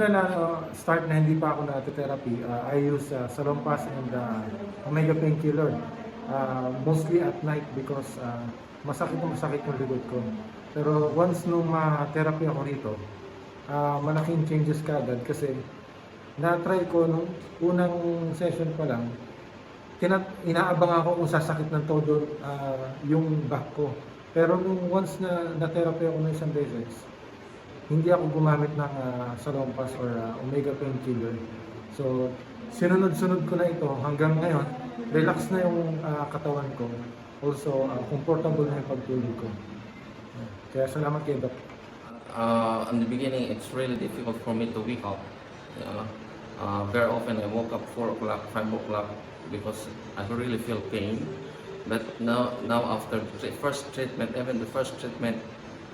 una na start na hindi pa ako na-therapy, I use Salompas and Omega painkiller. Mostly at night because masakit yung likod ko. Pero once nung therapy ako rito, malaking changes kaagad kasi na-try ko nung unang session pa lang, inaabang ako kung sasakit ng todo yung back ko. Pero nung once na therapy ako ng isang beses, hindi ako gumamit ng Salompas or Omega painkiller. So, sinunod-sunod ko na ito hanggang ngayon, relax na yung katawan ko. Also, comfortable na yung pagtulog ko. Kaya salamat kay Doc. In the beginning, it's really difficult for me to wake up. Very often I woke up 4 o'clock, 5 o'clock because I really feel pain. But now after the first treatment, even the first treatment,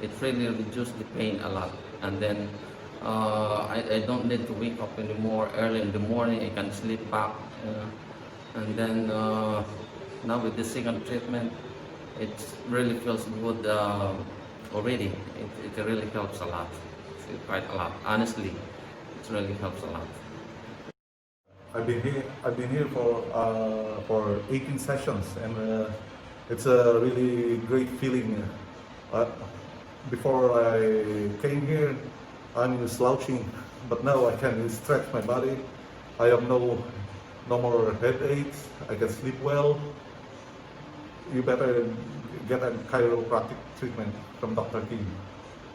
it really reduced the pain a lot. And then I don't need to wake up anymore early in the morning. I can sleep back. And then now with the second treatment, it really feels good already. It really helps a lot. Quite a lot. Honestly, it really helps a lot. I've been here for 18 sessions, and it's a really great feeling. Before I came here, I'm slouching, but now I can stretch my body. I have no more headaches. I can sleep well. You better get a chiropractic treatment from Dr. King.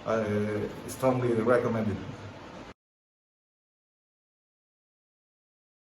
I strongly recommend it.